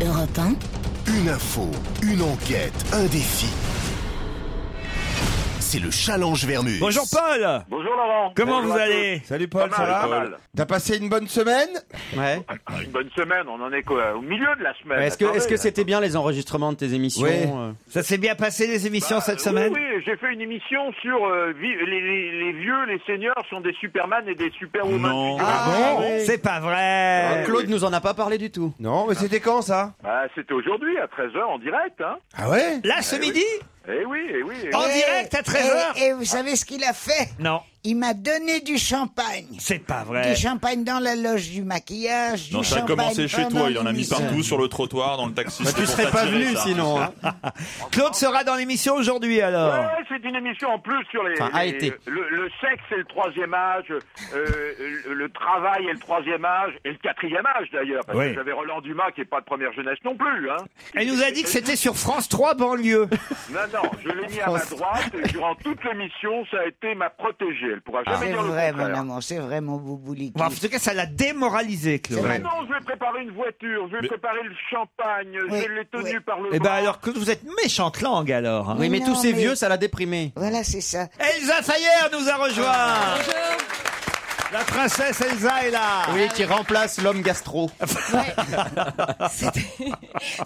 Europe 1. Une info, une enquête, un défi. C'est le challenge Vermus. Bonjour Paul. Bonjour Laurent. Comment Bonjour vous à allez? Salut Paul, Pas ça mal, va pas mal. T'as passé une bonne semaine? Ouais. Une bonne semaine, on en est quoi, au milieu de la semaine. Est-ce que c'était bien les enregistrements de tes émissions? Oui. Ça s'est bien passé les émissions cette semaine? Oui, j'ai fait une émission sur les vieux, les seniors sont des Superman et des Superwoman. Non. Ah bon? C'est pas vrai. Claude nous en a pas parlé du tout. Non, mais c'était quand ça? Bah, c'était aujourd'hui à 13h en direct, hein. Ah ouais? Là ce midi? Eh oui, eh oui. Eh En oui. direct à 13h? Et vous savez ce qu'il a fait? Non, Il m'a donné du champagne. c'est pas vrai. Du champagne dans la loge du maquillage. Non, du ça a champagne commencé chez pendant toi, il en a mis l'émission. partout sur le trottoir, dans le taxi. Bah, tu serais pas venu sinon. Hein. Claude sera dans l'émission aujourd'hui alors. Ouais, c'est une émission en plus sur les, Enfin, a les- été. le sexe et le troisième âge, le travail et le troisième âge, et le quatrième âge d'ailleurs, parce Oui. que j'avais Roland Dumas qui est pas de première jeunesse non plus, hein. Elle nous a dit que c'était sur France 3 banlieue. Non, je l'ai mis à ma droite, et durant toute l'émission, ça a été ma protégée, elle pourra jamais C'est dire le vrai, mon contraire. amour, c'est vrai, mon boubouliki. Bon, en tout cas, ça l'a démoralisé, Claude. C'est vrai. Non, je vais préparer une voiture, je vais préparer le champagne, Oui, je l'ai tenu oui. par le Eh ben bras. alors, Claude, vous êtes méchante langue alors. hein. Oui, mais Non, tous ces mais- vieux, ça l'a déprimé. Voilà, c'est ça. Elsa Fayer nous a rejoint. La princesse Elsa est là. Oui, qui remplace l'homme gastro.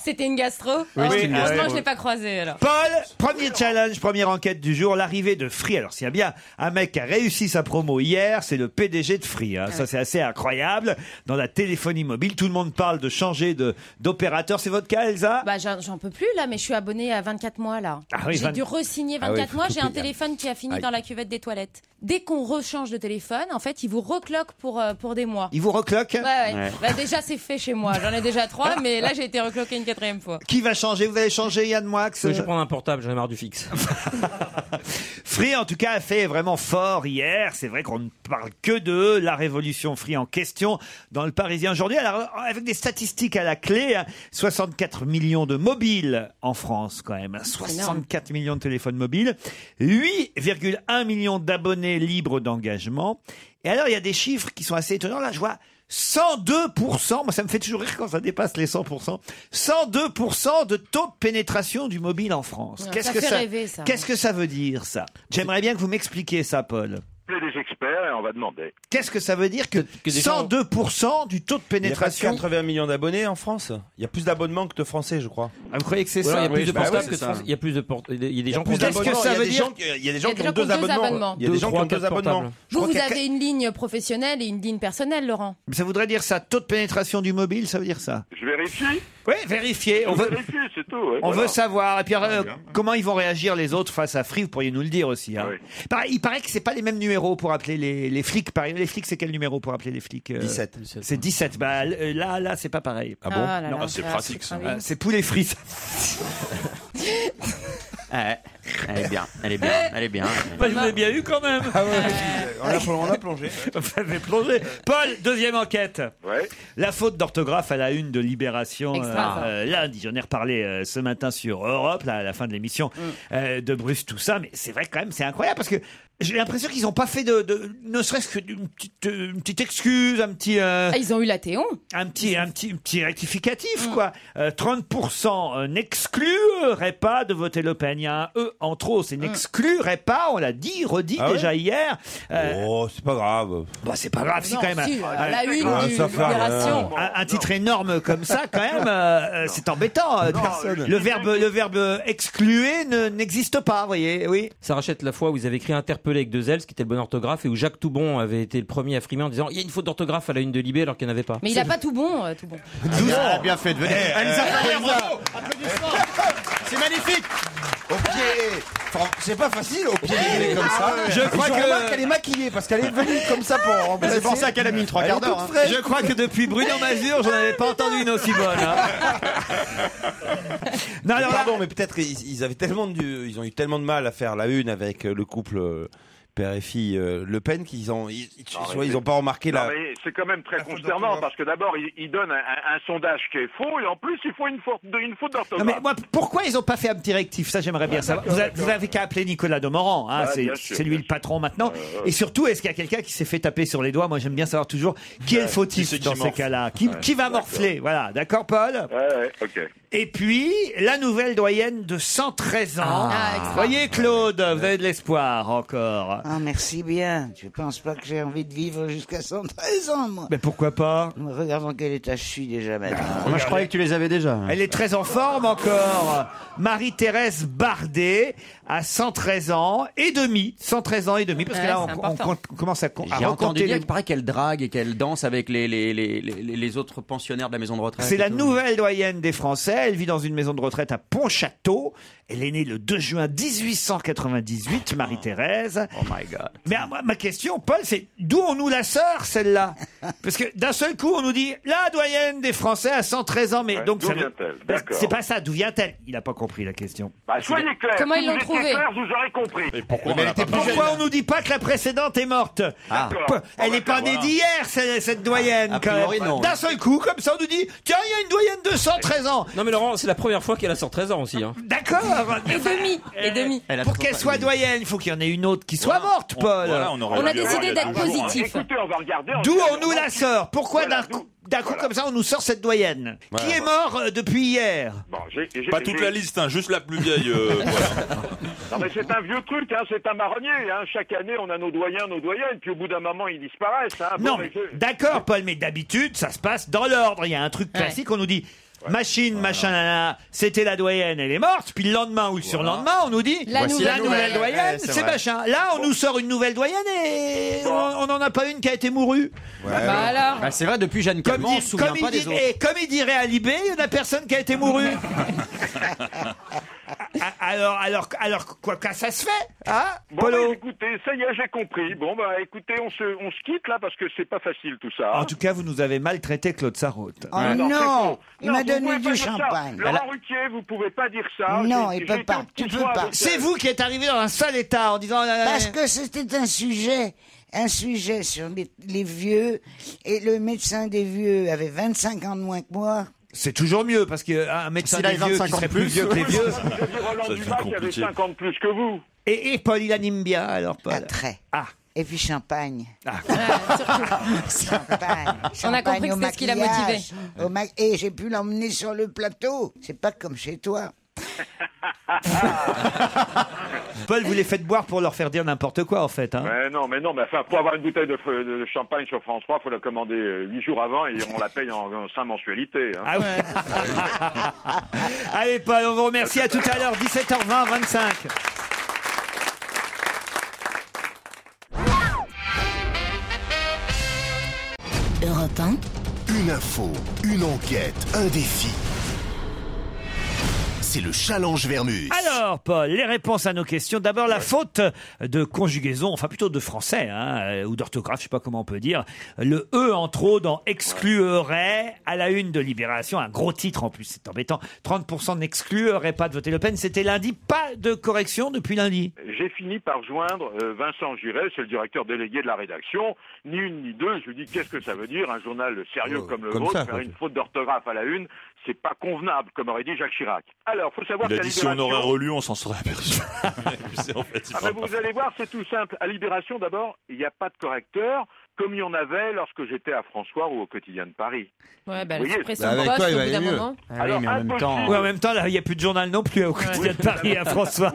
C'était une gastro. Oui, c'est une Franchement, gastro. je l'ai pas croisée alors. Paul, premier challenge, première enquête du jour, l'arrivée de Free. Alors s'il y a bien un mec qui a réussi sa promo hier, c'est le PDG de Free. Hein. Ça c'est assez incroyable. Dans la téléphonie mobile, tout le monde parle de changer d'opérateur. C'est votre cas, Elsa? Bah j'en peux plus là, mais je suis abonnée à 24 mois là. Ah oui, J'ai 20 dû re-signer Ah 24 oui, mois. faut J'ai tout un payer. téléphone qui a fini Aïe. dans la cuvette des toilettes. Dès qu'on rechange de téléphone, en fait, il vous recloque pour des mois. Il vous recloque? Ouais. Ouais. Bah déjà c'est fait chez moi. J'en ai déjà 3, mais là j'ai été recloquée une 4e fois. Qui va changer? Vous allez changer, Yann Moix? Je vais prendre un portable, j'en ai marre du fixe. Free, en tout cas, a fait vraiment fort hier. C'est vrai qu'on ne parle que de la révolution Free en question dans le Parisien aujourd'hui. Alors, avec des statistiques à la clé, hein, 64 millions de mobiles en France, quand même. hein, 64 millions de téléphones mobiles. 8,1 millions d'abonnés libres d'engagement. Et alors, il y a des chiffres qui sont assez étonnants. Là, je vois 102%, moi ça me fait toujours rire quand ça dépasse les 100%, 102% de taux de pénétration du mobile en France. Ouais, ça fait rêver, ça. Qu'est-ce que ça veut dire, ça? J'aimerais bien que vous m'expliquiez ça, Paul. Appelez des experts et on va demander. Qu'est-ce que ça veut dire que des gens- 102% du taux de Il y a presque pénétration? 80 millions d'abonnés en France. Il y a plus d'abonnements que de Français, je crois. Ah, vous croyez que c'est Ou alors, ça? il y a plus de bah portables oui, que de c'est France. ça. Il y a plus de il y a des gens qui plus ont d'abonnés. Qu'est-ce que ça veut dire? Il y a des gens Il y qui a ont deux abonnements. Il y a Deux, des gens qui trois, ont deux quatre abonnements. portables. Vous qu'il y a avez une ligne professionnelle et une ligne personnelle, Laurent. Ça voudrait dire ça, taux de pénétration du mobile, ça veut dire ça? Je vérifie. Oui, vérifiez. Je vérifie, c'est tout. ouais, On voilà. veut savoir. Et puis, bien. comment ils vont réagir les autres face à Free? Vous pourriez nous le dire aussi. Hein. Ah oui. Il paraît que c'est pas les mêmes numéros pour appeler les flics. Les flics, c'est quel numéro pour appeler les flics? 17. C'est 17. Bah, là, c'est pas pareil. Ah bon? là là, Ah, c'est pratique, ça. Ah oui. C'est poulet frit. ça. Ouais, elle est bien, elle est bien, elle est bien. Bah, je vous ai bien eu quand même. Ah ouais, on a plongé. Vous avez plongé. Paul, deuxième enquête. Ouais. La faute d'orthographe à la une de Libération Extra. lundi. J'en ai reparlé ce matin sur Europe, là, à la fin de l'émission de Bruce, tout ça. Mais c'est vrai quand même, c'est incroyable parce que j'ai l'impression qu'ils n'ont pas fait ne serait-ce qu'une petite excuse, un petit Ils ont eu la Théon. petit rectificatif, quoi. 30% n'exclurait pas de voter Le Pen. Il y a un E en trop, c'est n'exclurait pas, on l'a dit, redit Ah déjà hier. Oh, c'est pas grave. Bah, c'est pas grave, si Non, quand même. si, la une Ah, du ça fait rien. Libération. Un titre énorme comme ça, quand même, c'est embêtant. personne. Le verbe excluer n'existe pas, vous voyez, oui. Ça rachète la fois où ils avaient écrit interpellé avec 2 L, ce qui était le bon orthographe, et où Jacques Toubon avait été le premier à frimer en disant il y a une faute d'orthographe à la une de Libé alors qu'il n'y en avait pas. Mais il a pas tout bon, tout bon. Elle a bien fait de venir. Elsa Fayer, bravo. C'est magnifique. Au pied. Enfin, c'est pas facile au pied d'élever comme ça. Je crois que- remarque qu'elle est maquillée parce qu'elle est venue comme ça pour remplacer. C'est pour ça qu'elle a mis 3 quarts d'heure. Je crois que depuis Bruno Mazur, j'en avais pas entendu une aussi bonne. hein. Non, alors là, Pardon, mais peut-être ils avaient ils ont eu tellement de mal à faire la une avec le couple père et fille Le Pen qu'ils ont, mais ils ont pas remarqué Non, la. mais c'est quand même très consternant parce que d'abord, il donne un sondage qui est faux et en plus, il faut une faute d'orthographe. Non mais moi, pourquoi ils n'ont pas fait un petit rectif? Ça, j'aimerais bien savoir. Vous avez qu'à appeler Nicolas Demorand, hein, Ouais, bien sûr, c'est lui le patron maintenant. Et surtout, est-ce qu'il y a quelqu'un qui s'est fait taper sur les doigts? Moi, j'aime bien savoir toujours qui est le fautif c'est qui dans ces morfle. cas-là. Qui va morfler? Voilà, d'accord, Paul? Ouais, ok. Et puis, la nouvelle doyenne de 113 ans. Ah, extra. Voyez, Claude, vous avez de l'espoir encore. Ah, merci bien. Je pense pas que j'ai envie de vivre jusqu'à 113 ans, moi. Mais pourquoi pas? Regarde dans quel état je suis déjà maintenant. Moi, je croyais que tu les avais déjà. Elle est très en forme encore. Marie-Thérèse Bardet à 113 ans et demi. 113 ans et demi, parce que Ouais, là, c'est on important. commence à J'ai entendu recompter dire les... qu'il paraît qu'elle drague et qu'elle danse avec les autres pensionnaires de la maison de retraite. C'est et la tout. nouvelle doyenne des Français. Elle vit dans une maison de retraite à Pontchâteau. Elle est née le 2 juin 1898, Marie-Thérèse. Oh my God. Mais ma question, Paul, c'est d'où on nous la sort, celle-là? Parce que d'un seul coup, on nous dit la doyenne des Français à 113 ans. Mais Ouais, donc, d'où ça veut- vient-elle? D'accord. c'est pas ça. D'où vient-elle? Il n'a pas compris la question. Bah, soyez clairs. Comment Si ils l'ont vous étiez trouvé clairs, vous aurez compris. Et pourquoi Mais on en a pas parlé Pourquoi on nous dit pas que la précédente est morte? D'accord. Elle n'est pas née d'hier, cette doyenne, A quand priori, même. non. D'un seul coup, comme ça, on nous dit tiens, il y a une doyenne de 113 ans. Non mais Laurent, c'est la première fois qu'elle a 113 ans aussi. Hein. D'accord. Et demi. Et demi. Elle a Pour trop qu'elle pas- soit doyenne, il faut qu'il y en ait une autre qui soit morte, Paul. Voilà, On a décidé d'être positif. Écoutez, on va regarder. D'où on nous la sort? Pourquoi Voilà, d'un coup comme ça, on nous sort cette doyenne qui est mort depuis hier? Bon, Pas toute la liste, hein, juste la plus vieille. Voilà. Non, mais c'est un vieux truc, hein, c'est un marronnier. Hein. Chaque année, on a nos doyens, et puis au bout d'un moment, ils disparaissent. Hein. Bon, Non, mais d'accord, Paul, mais d'habitude, ça se passe dans l'ordre. Il y a un truc classique, on nous dit machine, machin, nanana, c'était la doyenne, elle est morte. Puis le lendemain ou le surlendemain, on nous dit La voici nouvelle nouvelle doyenne, Ouais, c'est c'est vrai. machin. Là, on nous sort une nouvelle doyenne et on n'en a pas une qui a été mourue. Bah alors. Bah, c'est vrai, depuis Jeanne Calment, on se souvient pas des autres. Et comme il dirait Alibé, il n'y en a personne qui a été mouru. alors, quoi, que ça se fait, hein, Bon, Polo? bah, écoutez, ça y est, j'ai compris. Bon, bah, écoutez, on se quitte là parce que c'est pas facile tout ça. En tout cas, vous nous avez maltraité, Claude Sarraute. Oh c'est non, faux. il Non, m'a vous donné pouvez du pas dire ça. champagne. Laurent Ruquier, vous pouvez pas dire ça. Non, J'ai- il peut j'ai été pas, au tu petit peux soin pas. avec C'est elle. vous qui êtes arrivé dans un sale état en disant... Parce que c'était un sujet sur les vieux, et le médecin des vieux avait 25 ans de moins que moi. C'est toujours mieux, parce qu'un médecin S'il a des vieux 25 qui ans serait de plus plus. vieux que les vieux... J'ai dit Roland Ça devient Dumas qui avait compliqué. 50 plus que vous. Et Paul, il anime bien, alors, Paul. Ah, très. Ah. Et puis champagne. Champagne. On a compris que c'était ce qui l'a motivé. Et j'ai pu l'emmener sur le plateau. C'est pas comme chez toi. Paul, vous les faites boire pour leur faire dire n'importe quoi, en fait. Hein. Mais non, mais enfin, pour avoir une bouteille de champagne sur France 3, il faut la commander 8 jours avant et on la paye en 5 mensualités. Hein. Ah ouais. Allez, Paul, on vous remercie. À tout à l'heure, 17h20, 25. Europe 1. Une info, une enquête, un défi. C'est le challenge Vermus. Alors, Paul, les réponses à nos questions. D'abord, la faute de conjugaison, enfin plutôt de français, hein, ou d'orthographe, je sais pas comment on peut dire. Le E en trop dans excluerait à la une de Libération, un gros titre en plus, c'est embêtant. 30% n'excluerait pas de voter Le Pen. C'était lundi, pas de correction depuis lundi. J'ai fini par joindre Vincent Giret, c'est le directeur délégué de la rédaction. Ni une ni deux, je lui dis qu'est-ce que ça veut dire, un journal sérieux comme le comme vôtre, ça, faire quoi. une faute d'orthographe à la une, c'est pas convenable, comme aurait dit Jacques Chirac. Alors, faut savoir Il a qu'à dit si on Libération- aurait relu, on s'en serait aperçu. C'est en fait, il Ah parle ben, pas vous allez voir, c'est tout simple. À Libération, d'abord, il n'y a pas de correcteur, comme il y en avait lorsque j'étais à François ou au Quotidien de Paris. Ouais, bah, Vous la voyez, suppression bah, de avec poste toi, il au va bout d'un aller mieux. moment. Ah oui, Alors, mais en même temps. impossible. Oui, en même temps, là, il n'y a plus de journal non plus au quotidien de Paris à François.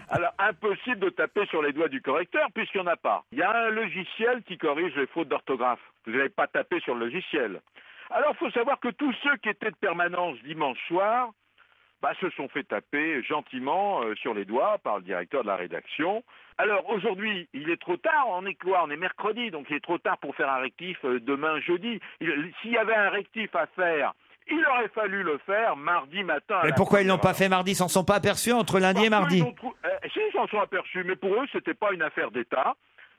Alors, impossible de taper sur les doigts du correcteur puisqu'il n'y en a pas. Il y a un logiciel qui corrige les fautes d'orthographe. Vous n'allez pas taper sur le logiciel. Alors, il faut savoir que tous ceux qui étaient de permanence dimanche soir se sont fait taper gentiment sur les doigts par le directeur de la rédaction. Alors, aujourd'hui, il est trop tard. On est quoi? On est mercredi, donc il est trop tard pour faire un rectif demain, jeudi. S'il y avait un rectif à faire, il aurait fallu le faire mardi matin. à Mais la pourquoi ils l'ont première pas fait mardi? Ils s'en sont pas aperçus entre lundi et Parce mardi? Si, ils s'en sont aperçus, mais pour eux, c'était pas une affaire d'État.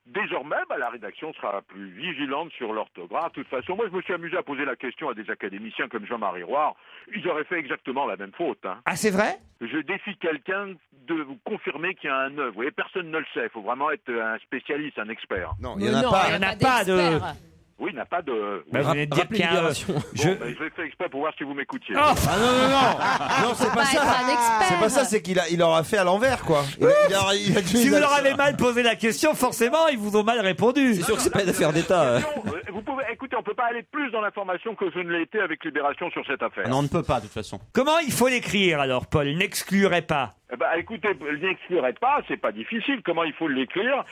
Désormais, la rédaction sera plus vigilante sur l'orthographe. De toute façon, moi, je me suis amusé à poser la question à des académiciens comme Jean-Marie Roire. Ils auraient fait exactement la même faute. Hein. Ah, c'est vrai? Je défie quelqu'un de vous confirmer qu'il y a un œuf. Vous voyez, personne ne le sait. Il faut vraiment être un spécialiste, un expert. Non, il n'y en a pas de... Oui, il n'a pas de... Bah, vous venez de dire qu'il y a un... Je l'ai fait exprès pour voir si vous m'écoutiez. Ah non, non, c'est pas ça. C'est pas ça, c'est qu'il aura fait à l'envers, quoi. Il a dû Si vous leur avez mal posé la question, forcément, ils vous ont mal répondu. C'est sûr que c'est pas une affaire d'État. Vous pouvez, écoutez, on peut pas aller plus dans l'information que je ne l'ai été avec Libération sur cette affaire. Non, on ne peut pas, de toute façon. Comment il faut l'écrire, alors, Paul? N'exclurait pas. Eh ben, écoutez, n'exclurait pas, c'est pas difficile. Comment il faut l'écrire?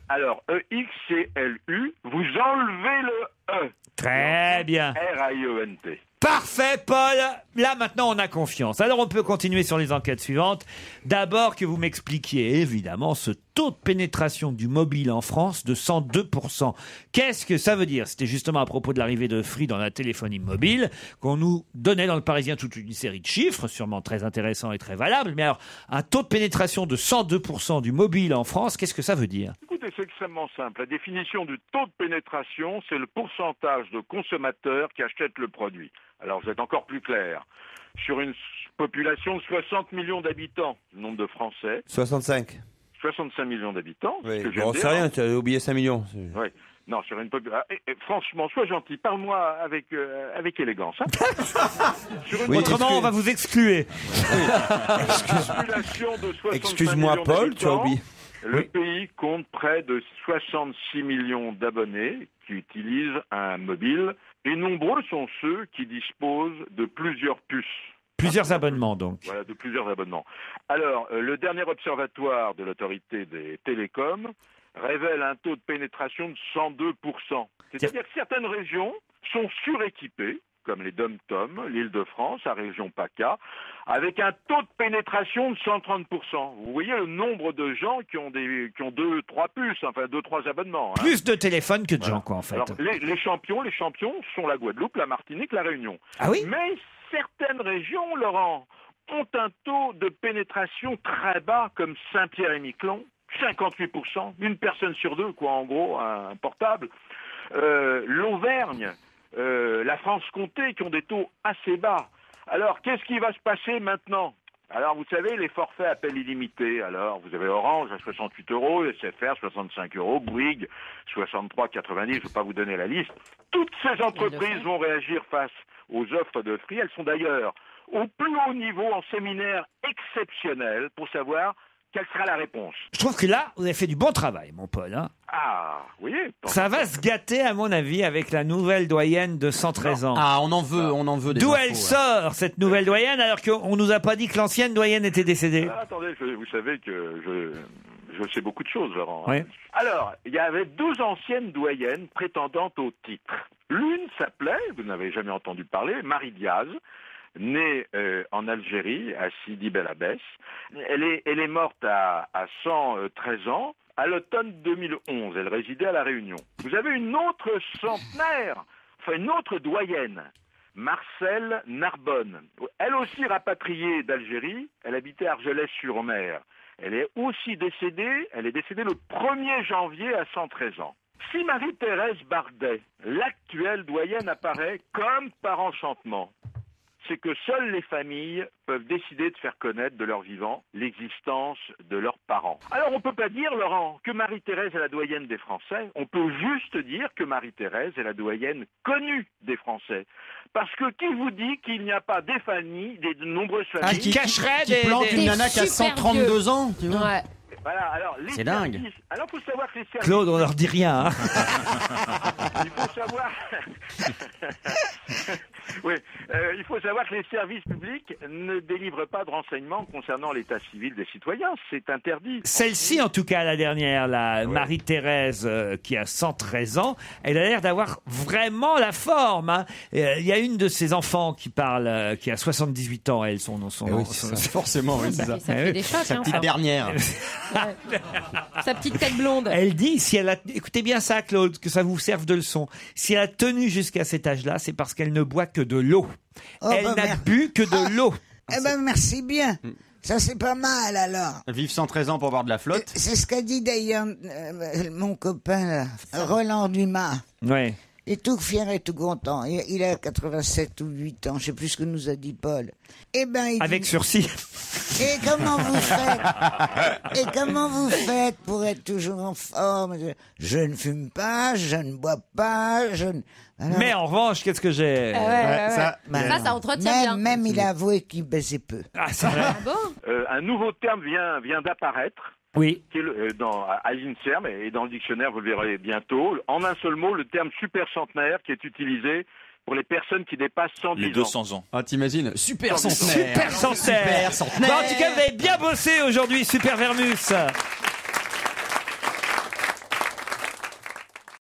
Alors, E-X-C-L-U, vous enlevez le E. Très bien. R-A-I-E-N-T. Parfait, Paul. Là, maintenant, on a confiance. Alors, on peut continuer sur les enquêtes suivantes. D'abord, que vous m'expliquiez, évidemment, ce taux de pénétration du mobile en France de 102%. Qu'est-ce que ça veut dire? C'était justement à propos de l'arrivée de Free dans la téléphonie mobile, qu'on nous donnait dans le Parisien toute une série de chiffres, sûrement très intéressants et très valables. Mais alors, un taux de pénétration de 102% du mobile en France, qu'est-ce que ça veut dire? Écoutez, c'est extrêmement simple. La définition du taux de pénétration, c'est le pourcentage de consommateurs qui achètent le produit. Alors, vous êtes encore plus clair. Sur une population de 60 millions d'habitants, le nombre de Français... 65 millions d'habitants. Oui, bon, c'est rien, tu as oublié 5 millions. Oui. Non, sur une population... franchement, sois gentil, parle-moi avec élégance. Hein. Oui, autrement, on va vous exclure. Excuse-moi, Paul, tu as oublié. Le pays compte près de 66 millions d'abonnés qui utilisent un mobile et nombreux sont ceux qui disposent de plusieurs puces. Plusieurs abonnements, donc. Voilà, de plusieurs abonnements. Alors, le dernier observatoire de l'autorité des télécoms révèle un taux de pénétration de 102%. C'est-à-dire que certaines régions sont suréquipées, comme les DOM-TOM, l'Île-de-France, la région PACA, avec un taux de pénétration de 130%. Vous voyez le nombre de gens qui ont 2-3 puces, enfin 2-3 abonnements. Hein. Plus de téléphones que de gens, quoi, en fait. Alors, les champions sont la Guadeloupe, la Martinique, la Réunion. Ah oui? Mais certaines régions, Laurent, ont un taux de pénétration très bas, comme Saint-Pierre-et-Miquelon, 58%, une personne sur deux, quoi, en gros, un portable. L'Auvergne, la Franche-Comté, qui ont des taux assez bas. Alors, qu'est-ce qui va se passer maintenant? Alors, vous savez, les forfaits appels illimités. Alors, vous avez Orange à 68 €, SFR 65 €, Bouygues 63,90 €, je ne vais pas vous donner la liste. Toutes ces entreprises vont réagir face aux offres de Free. Elles sont d'ailleurs au plus haut niveau en séminaire exceptionnel pour savoir quelle sera la réponse. Je trouve que là, vous avez fait du bon travail, mon Paul. Hein. Ah, oui. Ça va se gâter, à mon avis, avec la nouvelle doyenne de 113 ans. Ah, on en veut des D'où infos, elle sort, cette nouvelle doyenne, alors qu'on nous a pas dit que l'ancienne doyenne était décédée? Attendez, vous savez que je sais beaucoup de choses, Laurent. Oui. Alors, il y avait 12 anciennes doyennes prétendantes au titre. L'une s'appelait, vous n'avez jamais entendu parler, Marie Diaz, née en Algérie, à Sidi Bel Abbès. Elle est morte à 113 ans, à l'automne 2011. Elle résidait à La Réunion. Vous avez une autre centenaire, enfin une autre doyenne, Marcelle Narbonne. Elle aussi rapatriée d'Algérie, elle habitait Argelès-sur-Mer. Elle est décédée le 1er janvier à 113 ans. Si Marie-Thérèse Bardet, l'actuelle doyenne, apparaît comme par enchantement, c'est que seules les familles peuvent décider de faire connaître de leur vivant l'existence de leurs parents. Alors on ne peut pas dire, Laurent, que Marie-Thérèse est la doyenne des Français, on peut juste dire que Marie-Thérèse est la doyenne connue des Français. Parce que qui vous dit qu'il n'y a pas des familles, des nombreuses familles... qui cacherait qui plante une nana qui a 132 ans, tu vois. Ouais. Voilà, alors, c'est dingue. Alors, il faut savoir que les services... Claude, on leur dit rien. Hein. Il faut savoir... oui, il faut savoir que les services publics ne délivrent pas de renseignements concernant l'état civil des citoyens. C'est interdit. Celle-ci, en tout cas, la dernière, la Marie-Thérèse, qui a 113 ans, elle a l'air d'avoir vraiment la forme. Hein. Il y a une de ses enfants qui parle, qui a 78 ans, elle, son nom. Oui, forcément, oui, c'est ça. Ça fait des chocs. Sa Hein, petite dernière. Sa petite tête blonde. Elle dit, si elle a, écoutez bien ça, Claude, que ça vous serve de leçon. Si elle a tenu jusqu'à cet âge-là, c'est parce qu'elle ne boit que de l'eau. Elle n'a bu que de l'eau. Eh ben, merci bien. Ça, c'est pas mal, alors. Vive 113 ans pour boire de la flotte. C'est ce qu'a dit d'ailleurs mon copain, là, Roland Dumas. Ouais. Il est tout fier et tout content. Il a 87 ou 8 ans, je sais plus ce que nous a dit Paul. Eh ben, il Avec dit, sursis. et comment vous faites pour être toujours en forme? Je ne fume pas, je ne bois pas, je ne... Alors, Mais en revanche, qu'est-ce que j'ai Ça entretient bien. même il a avoué qu'il baisait peu. Ah, c'est vrai. Ah bon? Un nouveau terme vient d'apparaître. Oui. Qui est à l'INSERM et dans le dictionnaire, vous le verrez bientôt. En un seul mot, le terme super centenaire qui est utilisé pour les personnes qui dépassent 110 Les 200 ans. Ah, t'imagines? Super centenaire. Super centenaire. Super centenaire. Bon, en tout cas, vous avez bien bossé aujourd'hui, Super Vermus.